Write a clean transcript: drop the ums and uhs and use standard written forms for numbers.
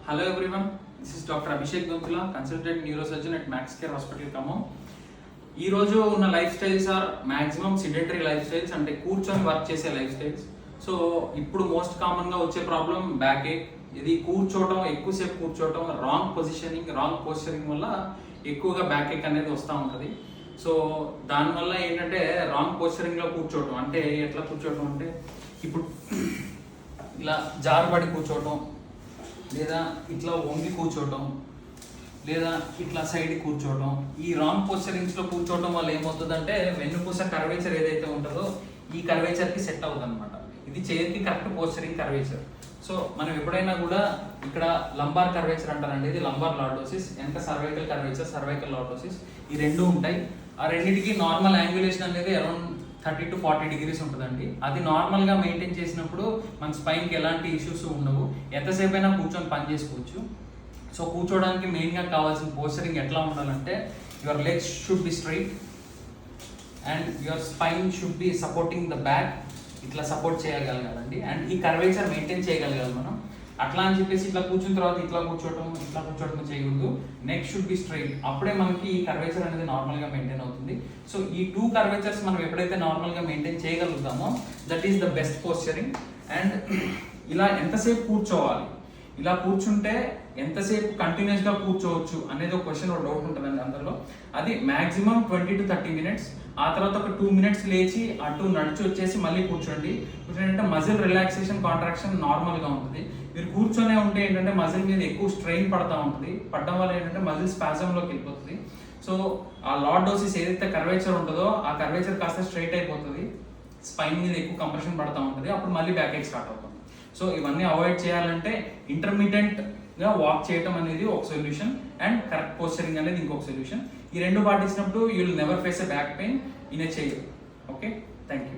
Hello everyone, this is Dr. Abhishek Gonkula, consultant neurosurgeon at Max Care Hospital Khammam. ఈ రోజు ఉన్న life styles or maximum sedentary life styles, అంటే కూర్చొని work చేసే life styles. So ఇప్పుడు most కామన్గా వచ్చే ప్రాబ్లం బ్యాక్ ఏక్. ఇది కూర్చోవటం, ఎక్కువసేపు కూర్చోవటం, రాంగ్ పొజిషనింగ్, రాంగ్ పోస్చరింగ్ వల్ల ఎక్కువగా బ్యాక్ ఏక్ అనేది వస్తూ ఉంటుంది. సో దానివల్ల ఏంటంటే రాంగ్ పోస్చరింగ్లో కూర్చోవటం, అంటే ఎట్లా కూర్చోవటం అంటే ఇప్పుడు ఇలా జారుబడి కూర్చోవటం, లేదా ఇట్లా వంగి కూర్చోవటం, లేదా ఇట్లా సైడ్ కూర్చోవటం. ఈ రాంగ్ పోస్చరింగ్స్లో కూర్చోవటం వల్ల ఏమవుతుందంటే వెన్నుపూస కర్వేచర్ ఏదైతే ఉంటుందో ఈ కర్వేచర్కి సెట్ అవుతుంది అనమాట. ఇది చైర్కి కరెక్ట్ పోస్చరింగ్ కర్వేచర్. సో మనం ఎప్పుడైనా కూడా ఇక్కడ లంబార్ కర్వేచర్ అంటారండి, ఇది లంబార్ లార్డోసిస్. వెనక సర్వైకల్ కర్వేచర్, సర్వైకల్ లార్డోసిస్, ఈ రెండు ఉంటాయి. ఆ రెండింటికి నార్మల్ యాంగులేషన్ అనేది అరౌండ్ 30 to 40 degrees ఉంటుందండి. అది నార్మల్గా మెయింటైన్ చేసినప్పుడు మన స్పైన్కి ఎలాంటి ఇష్యూస్ ఉండవు, ఎంతసేపు అయినా కూర్చొని పని చేసుకోవచ్చు. సో కూర్చోవడానికి మెయిన్గా కావాల్సిన పోస్చరింగ్ ఎట్లా ఉండాలంటే your legs should be straight and your spine should be supporting the back. ఇట్లా సపోర్ట్ చేయగలగాలండి, అండ్ ఈ కర్వేచర్ మెయింటైన్ చేయగలగాలి మనం. అట్లా అని చెప్పేసి ఇట్లా కూర్చున్న తర్వాత ఇట్లా కూర్చోవడం చేయకూడదు. Neck should be straight. అప్పుడే మనకి ఈ కర్వేచర్ అనేది నార్మల్గా మెయింటైన్ అవుతుంది. సో ఈ 2 కర్వేచర్స్ మనం ఎప్పుడైతే నార్మల్గా మెయింటైన్ చేయగలుగుతామో that is the best posturing. And ఇలా ఎంతసేపు కూర్చోవాలి, ఇలా కూర్చుంటే ఎంతసేపు కంటిన్యూస్గా కూర్చోవచ్చు అనేది ఒక క్వశ్చన్, ఒక డౌట్ ఉంటుందండి అందరిలో. అది మాక్సిమం 20 to 30 minutes. ఆ తర్వాత ఒక 2 minutes లేచి అటు నడిచి వచ్చేసి మళ్ళీ కూర్చోండి. కూర్చోండి మజిల్ రిలాక్సేషన్, కాంట్రాక్షన్ నార్మల్గా ఉంటుంది. మీరు కూర్చొనే ఉంటే ఏంటంటే మజిల్ మీద ఎక్కువ స్ట్రెయిన్ పడతా ఉంటుంది. పడడం వల్ల ఏంటంటే మజిల్ స్పాజంలోకి వెళ్ళిపోతుంది. సో ఆ లార్డోసిస్ ఏదైతే కర్వేచర్ ఉంటుందో ఆ కర్వేచర్ కాస్త స్ట్రైట్ అయిపోతుంది, స్పైన్ మీద ఎక్కువ కంప్రెషన్ పడతా ఉంటుంది, అప్పుడు మళ్ళీ బ్యాక్ ఏక్ స్టార్ట్ అవుతుంది. సో ఇవన్నీ అవాయిడ్ చేయాలంటే ఇంటర్మీడియట్గా వాక్ చేయడం అనేది ఒక సొల్యూషన్, అండ్ కరెక్ట్ పోస్చరింగ్ అనేది ఇంకొక సొల్యూషన్. ఈ రెండు పాటించినప్పుడు you will never face a back pain in a chair. Okay, thank you.